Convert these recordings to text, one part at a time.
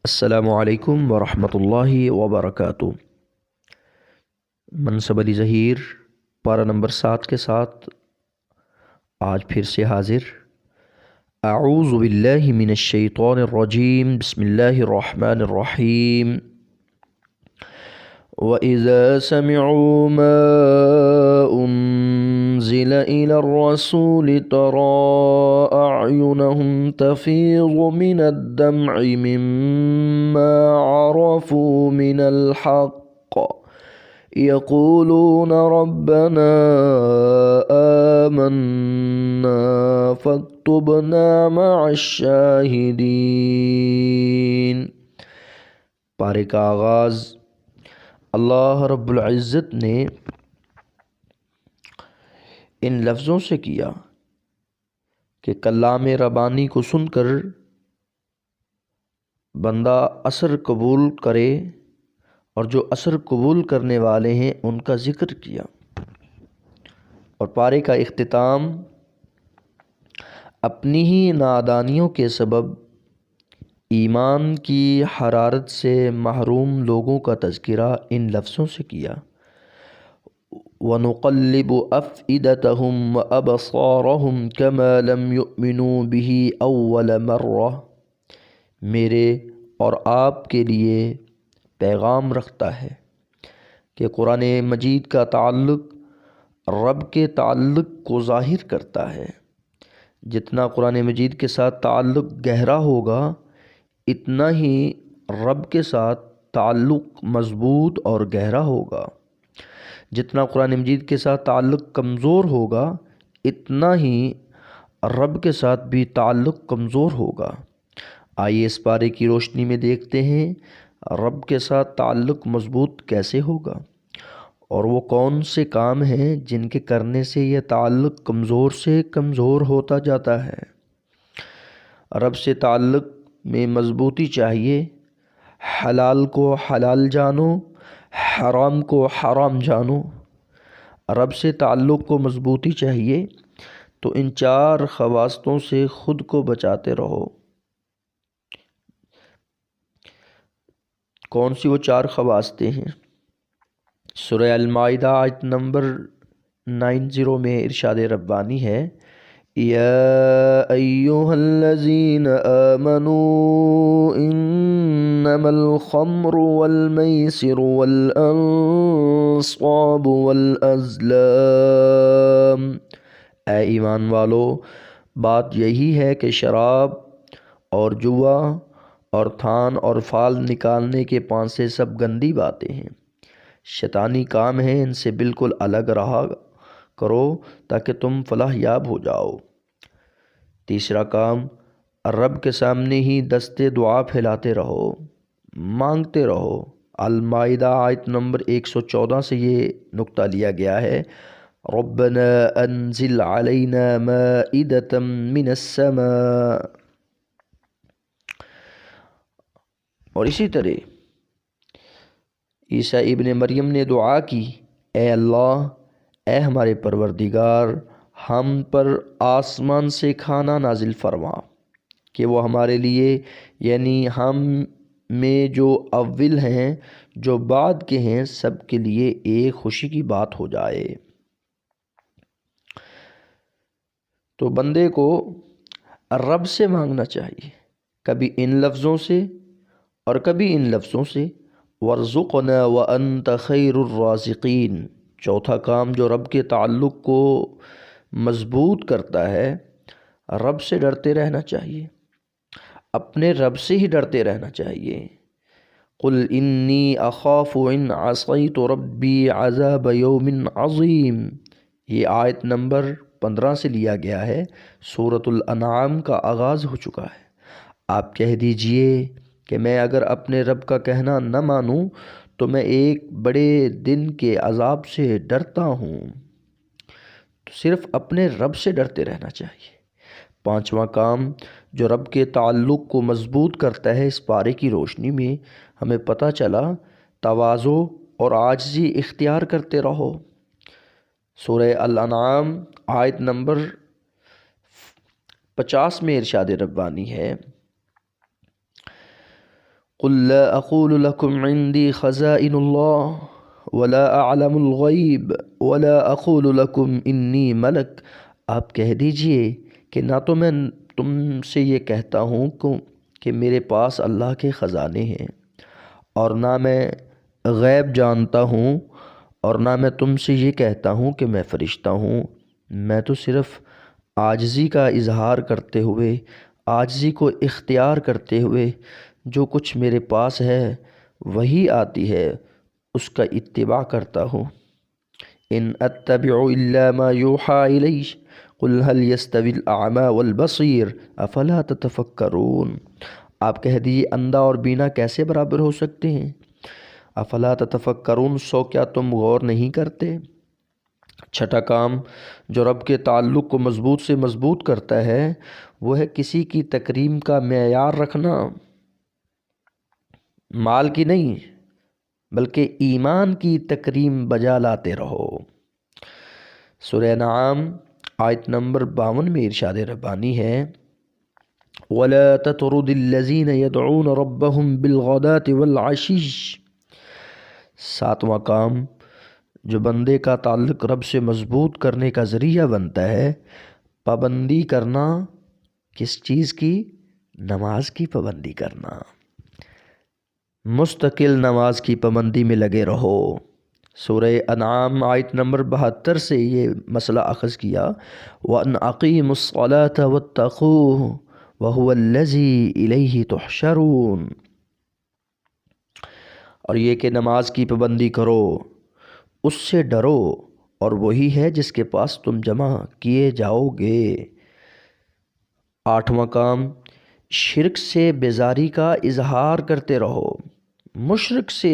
السلام علیکم ورحمۃ اللہ وبرکاتہ۔ منصب علی ظہیر پارہ نمبر 7 کے ساتھ آج پھر سے حاضر۔ اعوذ باللہ من الشیطان الرجیم، بسم اللہ الرحمن الرحیم۔ وَإِذَا سَمِعُوا مَا أُنزِلَ إِلَى الرَّسُولِ تَرَىٰ أَعْيُنَهُمْ تَفِيضُ مِنَ الدَّمْعِ مِمَّا عَرَفُوا مِنَ الْحَقِّ يَقُولُونَ رَبَّنَا آمَنَّا فَاكْتُبْنَا مَعَ الشَّاهِدِينَ۔ پارے کا آغاز اللہ رب العزت نے ان لفظوں سے کیا کہ کلام ربانی کو سن کر بندہ اثر قبول کرے، اور جو اثر قبول کرنے والے ہیں ان کا ذکر کیا، اور پارے کا اختتام اپنی ہی نادانیوں کے سبب ایمان کی حرارت سے محروم لوگوں کا تذکرہ ان لفظوں سے کیا۔ وَنُقَلِّبُ أَفْئِدَتَهُمْ وَأَبْصَارَهُمْ كَمَا لَمْ يُؤْمِنُوا بِهِ أَوَّلَ مَرَّةٍ میرے اور آپ کے لیے پیغام رکھتا ہے کہ قرآن مجید کا تعلق رب کے تعلق کو ظاہر کرتا ہے۔ جتنا قرآن مجید کے ساتھ تعلق گہرا ہوگا، اتنا ہی رب کے ساتھ تعلق مضبوط اور گہرا ہوگا۔ جتنا قرآن مجید کے ساتھ تعلق کمزور ہوگا، اتنا ہی رب کے ساتھ بھی تعلق کمزور ہوگا۔ آئیے اس پارے کی روشنی میں دیکھتے ہیں رب کے ساتھ تعلق مضبوط کیسے ہوگا، اور وہ کون سے کام ہیں جن کے کرنے سے یہ تعلق کمزور سے کمزور ہوتا جاتا ہے۔ رب سے تعلق میں مضبوطی چاہیے، حلال کو حلال جانو، حرام کو حرام جانو۔ رب سے تعلق کو مضبوطی چاہیے تو ان 4 خواصوں سے خود کو بچاتے رہو۔ کون سی وہ 4 خواصیں ہیں؟ سورہ المائدہ آیت نمبر 90 میں ارشاد ربانی ہے، یا ایہا الذین آمنوا انما الخمر والمیسر والانصاب والازلام۔ اے ایمان والو، بات یہی ہے کہ شراب اور جوا اور تھان اور فال نکالنے کے پانسے سب گندی باتیں ہیں، شیطانی کام ہیں، ان سے بالکل الگ رہا کرو تاکہ تم فلاح یاب ہو جاؤ۔ تیسرا کام، رب کے سامنے ہی دستے دعا پھیلاتے رہو، مانگتے رہو۔ المائدہ آیت نمبر 114 سے یہ نقطہ لیا گیا ہے، ربنا انزل علینا مائدۃ من السماء۔ اور اسی طرح عیسیٰ ابن مریم نے دعا کی، اے اللہ، اے ہمارے پروردگار، ہم پر آسمان سے کھانا نازل فرما کہ وہ ہمارے لیے، یعنی ہم میں جو اول ہیں جو بعد کے ہیں، سب کے لیے ایک خوشی کی بات ہو جائے۔ تو بندے کو رب سے مانگنا چاہیے، کبھی ان لفظوں سے اور کبھی ان لفظوں سے، وَارْزُقْنَا وَأَنْتَ خَيْرُ الرَّازِقِينَ۔ چوتھا کام جو رب کے تعلق کو مضبوط کرتا ہے، رب سے ڈرتے رہنا چاہیے، اپنے رب سے ہی ڈرتے رہنا چاہیے۔ قُلْ إِنِّي أَخَافُ إِنْ عَصَيْتُ رَبِّي عَذَابَ يَوْمٍ عَظِيمٍ۔ یہ آیت نمبر 15 سے لیا گیا ہے، سورۃ الانعام کا آغاز ہو چکا ہے۔ آپ کہہ دیجئے کہ میں اگر اپنے رب کا کہنا نہ مانوں تو میں ایک بڑے دن کے عذاب سے ڈرتا ہوں۔ تو صرف اپنے رب سے ڈرتے رہنا چاہیے۔ پانچواں کام جو رب کے تعلق کو مضبوط کرتا ہے، اس پارے کی روشنی میں ہمیں پتہ چلا، تواضع اور عاجزی اختیار کرتے رہو۔ سورہ الانعام آیت نمبر 50 میں ارشاد ربانی ہے، قل لا اقول لكم عندي خزائن اللہ ولا اعلم الغیب ولا اقول لكم انی ملک، آپ کہہ دیجئے کہ نہ تو میں تم سے یہ کہتا ہوں کہ میرے پاس اللہ کے خزانے ہیں، اور نہ میں غیب جانتا ہوں، اور نہ میں تم سے یہ کہتا ہوں کہ میں فرشتہ ہوں۔ میں تو صرف عاجزی کا اظہار کرتے ہوئے، عاجزی کو اختیار کرتے ہوئے جو کچھ میرے پاس ہے وہی آتی ہے اس کا اتباع کرتا ہوں۔ ان اتبع الا ما یوحى الی قل هل يستوي الاعمى والبصیر افلا تتفکرون، آپ کہہ دیجیے اندھا اور بینا کیسے برابر ہو سکتے ہیں؟ افلا تتفکرون، سو کیا تم غور نہیں کرتے؟ چھٹا کام جو رب کے تعلق کو مضبوط سے مضبوط کرتا ہے وہ ہے کسی کی تکریم کا معیار رکھنا، مال کی نہیں بلکہ ایمان کی تکریم بجا لاتے رہو۔ سورہ انعام آیت نمبر 52 میں ارشاد ربانی ہے وَلَا تَطْرُدِ الَّذِينَ يَدْعُونَ رَبَّهُمْ بِالْغَدَاةِ وَالْعَشِيِّ، ساتواں کام جو بندے کا تعلق رب سے مضبوط کرنے کا ذریعہ بنتا ہے، پابندی کرنا کس چیز کی؟ نماز کی پابندی کرنا، مستقل نماز کی پابندی میں لگے رہو۔ سورہ انعام آیت نمبر 72 سے یہ مسئلہ اخذ کیا وَأَنْ أَقِيمُوا الصَّلَاةَ وَاتَّقُوهُ وَهُوَ الَّذِي إِلَيْهِ تُحْشَرُونَ، اور یہ کہ نماز کی پابندی کرو، اس سے ڈرو، اور وہی ہے جس کے پاس تم جمع کیے جاؤ گے۔ آٹھواں کام شرک سے بیزاری کا اظہار کرتے رہو، مشرک سے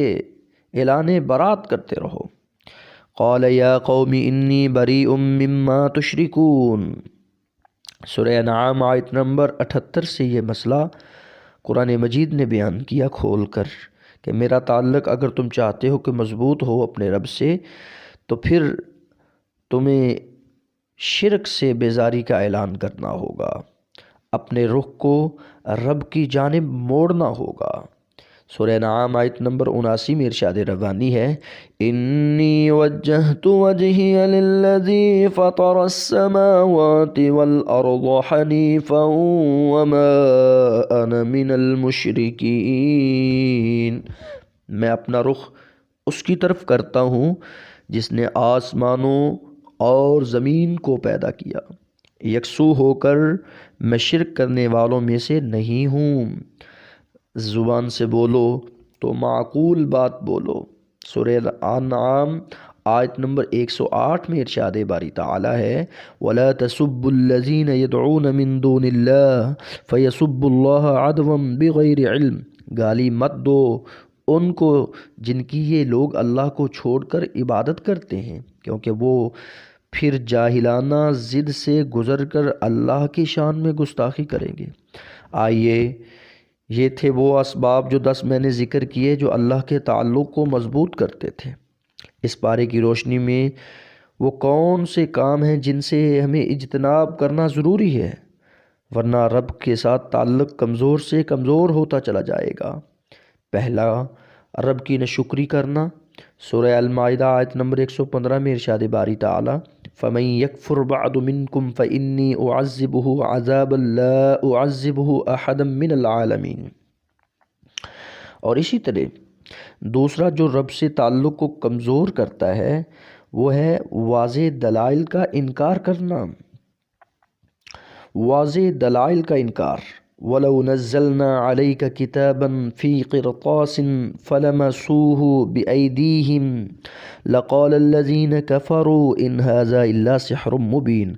اعلان برات کرتے رہو۔ قال یا قوم انی بریء مما تشرکون، سورہ انعام آیت نمبر 78 سے یہ مسئلہ قرآن مجید نے بیان کیا کھول کر کہ میرا تعلق اگر تم چاہتے ہو کہ مضبوط ہو اپنے رب سے تو پھر تمہیں شرک سے بیزاری کا اعلان کرنا ہوگا، اپنے رخ کو رب کی جانب موڑنا ہوگا۔ سورہ انعام آیت نمبر 79 میں ارشاد ربانی ہے انی وجہت وجہی للذی فطر السماوات والارض حنیفا وما انا من المشرکین، میں اپنا رخ اس کی طرف کرتا ہوں جس نے آسمانوں اور زمین کو پیدا کیا، یکسو ہو کر میں شرک کرنے والوں میں سے نہیں ہوں۔ زبان سے بولو تو معقول بات بولو۔ سورہ انعام آیت نمبر 108 میں ارشاد باری تعالی ہے وَلَا تَسُبُّوا الَّذِينَ يَدْعُونَ مِن دُونِ اللَّهِ فَيَسُبُّوا اللَّهَ عَدْوًا بِغَيْرِ عِلْم، گالی مت دو ان کو جن کی یہ لوگ اللہ کو چھوڑ کر عبادت کرتے ہیں، کیونکہ وہ پھر جاہلانہ ضد سے گزر کر اللہ کی شان میں گستاخی کریں گے۔ آئیے یہ تھے وہ اسباب جو 10 میں نے ذکر کیے جو اللہ کے تعلق کو مضبوط کرتے تھے۔ اس پارے کی روشنی میں وہ کون سے کام ہیں جن سے ہمیں اجتناب کرنا ضروری ہے، ورنہ رب کے ساتھ تعلق کمزور سے کمزور ہوتا چلا جائے گا۔ پہلا، رب کی ناشکری کرنا۔ سورہ المائدہ آیت نمبر 115 میں ارشاد باری تعالی فَمَن يَكْفُرْ بَعْدُ مِنْكُمْ فَإِنِّي أُعَذِّبُهُ عَذَابًا لَا أُعَذِّبُهُ أَحَدًا مِنَ الْعَالَمِينَ، اور اسی طرح دوسرا جو رب سے تعلق کو کمزور کرتا ہے وہ ہے واضح دلائل کا انکار کرنا، واضح دلائل کا انکار۔ وَلَوْ نَزَّلْنَا عَلَيْكَ كِتَابًا فِي قِرْطَاسٍ فَلَمَسُوهُ بِأَيْدِيهِمْ لَقَالَ الَّذِينَ كَفَرُوا إِنْ هَذَا إِلَّا سِحْرٌ مُبِينٌ،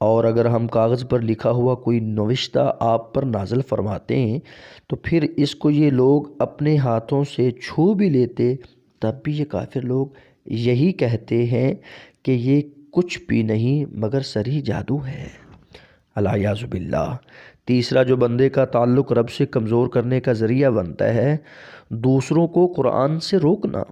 اور اگر ہم کاغذ پر لکھا ہوا کوئی نوشتہ آپ پر نازل فرماتے ہیں تو پھر اس کو یہ لوگ اپنے ہاتھوں سے چھو بھی لیتے تب بھی یہ کافر لوگ یہی کہتے ہیں کہ یہ کچھ بھی نہیں مگر سری جادو ہے، الیاذ باللہ۔ تیسرا جو بندے کا تعلق رب سے کمزور کرنے کا ذریعہ بنتا ہے دوسروں کو قرآن سے روکنا،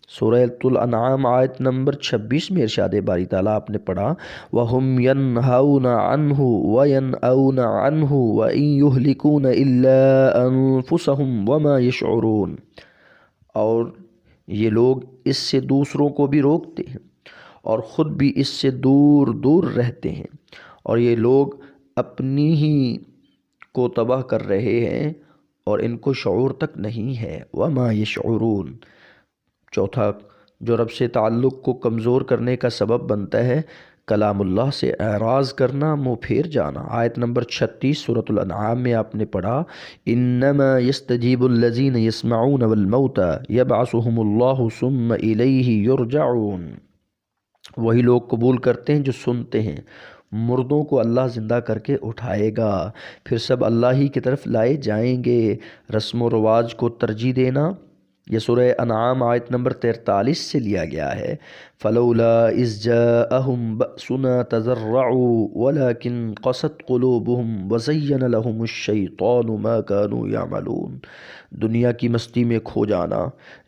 سورہ الانعام آیت نمبر 26 میں ارشاد باری تعالیٰ آپ نے پڑھا وَهُمْ يَنْهَوْنَ عَنْهُ وَيَنْأَوْنَ عَنْهُ وَإِنْ يُهْلِكُونَ إِلَّا أَنفُسَهُمْ وَمَا يَشْعُرُونَ، اور یہ لوگ اس سے دوسروں کو بھی روکتے ہیں اور خود بھی اس سے دور دور رہتے ہیں، اور یہ لوگ اپنی ہی کو تباہ کر رہے ہیں اور ان کو شعور تک نہیں ہے۔ وَمَا يَشْعُرُونَ۔ چوتھا جو رب سے تعلق کو کمزور کرنے کا سبب بنتا ہے، کلام اللہ سے اعراض کرنا، منہ پھیر جانا۔ آیت نمبر 36 سورۃ الانعام میں آپ نے پڑھا انما یستجیب الذین یسمعون والموتى یبعثهم اللہ ثم الیہ یرجعون، وہی لوگ قبول کرتے ہیں جو سنتے ہیں، مردوں کو اللہ زندہ کر کے اٹھائے گا، پھر سب اللہ ہی کی طرف لائے جائیں گے۔ رسم و رواج کو ترجیح دینا، یہ سورہ انعام آیت نمبر 43 سے لیا گیا ہے۔ فَلَوْلَا إِذْ جَاءَهُمْ بَأْسُنَا تَضَرَّعُوا وَلَكِنْ قَسَتْ قُلُوبُهُمْ وَزَيَّنَ لَهُمُ الشَّيْطَانُ مَا كَانُوا يَعْمَلُونَ۔ دنیا کی مستی میں کھو جانا،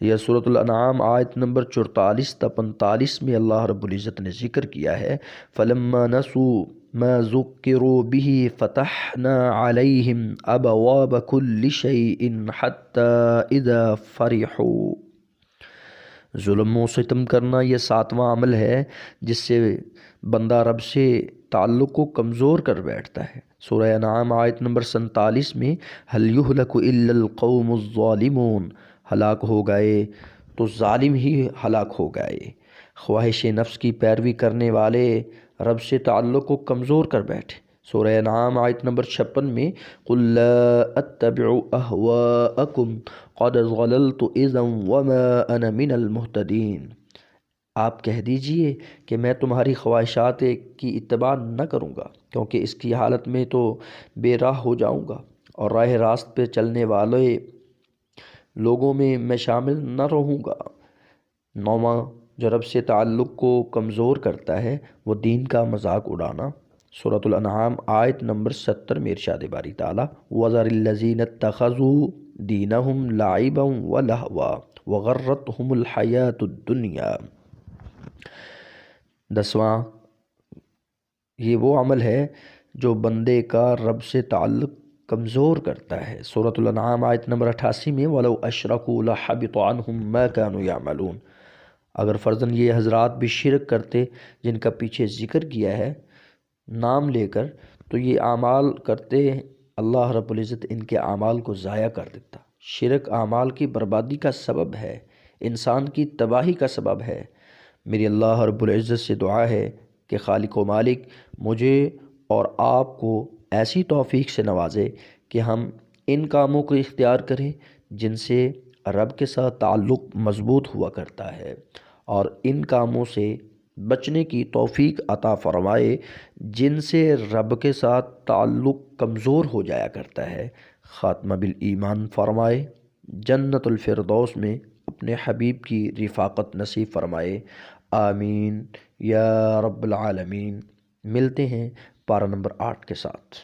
یہ سورۃ الانعام آیت نمبر 44 تا 45 میں اللہ رب العزت نے ذکر کیا ہے۔ فَلَمَّا نَسُوا مَا ذُكِّرُوا بِهِ فَتَحْنَا عَلَيْهِمْ أَبْوَابَ كُلِّ شَيْءٍ حَتَّى إِذَا فَرِحُوا۔ ظلم و ستم کرنا یہ ساتواں عمل ہے جس سے بندہ رب سے تعلق کو کمزور کر بیٹھتا ہے۔ سورہ انعام آیت نمبر 47 میں هَلْ يُهْلَكُ إِلَّا الْقَوْمُ الظَّالِمُونَ، ہلاک ہو گئے تو ظالم ہی ہلاک ہو گئے۔ خواہش نفس کی پیروی کرنے والے رب سے تعلق کو کمزور کر بیٹھے۔ سورہ انعام آیت نمبر 56 میں قُلْ لَا أَتَّبِعُ أَهْوَاءَكُمْ قَدْ ضَلَلْتُ إِذًا وَمَا أَنَا مِنَ الْمُهْتَدِينَ۔ آپ کہہ دیجئے کہ میں تمہاری خواہشات کی اتباع نہ کروں گا، کیونکہ اس کی حالت میں تو بے راہ ہو جاؤں گا اور راہ راست پہ چلنے والے لوگوں میں میں شامل نہ رہوں گا۔ نوواں جو رب سے تعلق کو کمزور کرتا ہے وہ دین کا مذاق اڑانا۔ سورۃ الانعام آیت نمبر 70 میں ارشاد باری تعالیٰ وَذَرِ الَّذِينَ اتَّخَذُوا دِينَهُمْ لَعِبًا وَلَهْوًا وَغَرَّتْهُمُ الْحَيَاةُ الدُّنْيَا۔ 10واں یہ وہ عمل ہے جو بندے کا رب سے تعلق کمزور کرتا ہے۔ سورۃ الانعام آیت نمبر 88 میں وَلَوْ أَشْرَكُوا لَحَبِطَ عَنْهُمْ مَا كَانُوا يَعْمَلُونَ۔ اگر فرضاً یہ حضرات بھی شرک کرتے جن کا پیچھے ذکر کیا ہے نام لے کر، تو یہ اعمال کرتے، اللہ رب العزت ان کے اعمال کو ضائع کر دیتا۔ شرک اعمال کی بربادی کا سبب ہے، انسان کی تباہی کا سبب ہے۔ میری اللہ رب العزت سے دعا ہے کہ خالق و مالک مجھے اور آپ کو ایسی توفیق سے نوازے کہ ہم ان کاموں کو اختیار کریں جن سے رب کے ساتھ تعلق مضبوط ہوا کرتا ہے، اور ان کاموں سے بچنے کی توفیق عطا فرمائے جن سے رب کے ساتھ تعلق کمزور ہو جایا کرتا ہے۔ خاتمہ بالایمان فرمائے، جنت الفردوس میں اپنے حبیب کی رفاقت نصیب فرمائے، آمین یا رب العالمین۔ ملتے ہیں پارہ نمبر 8 کے ساتھ۔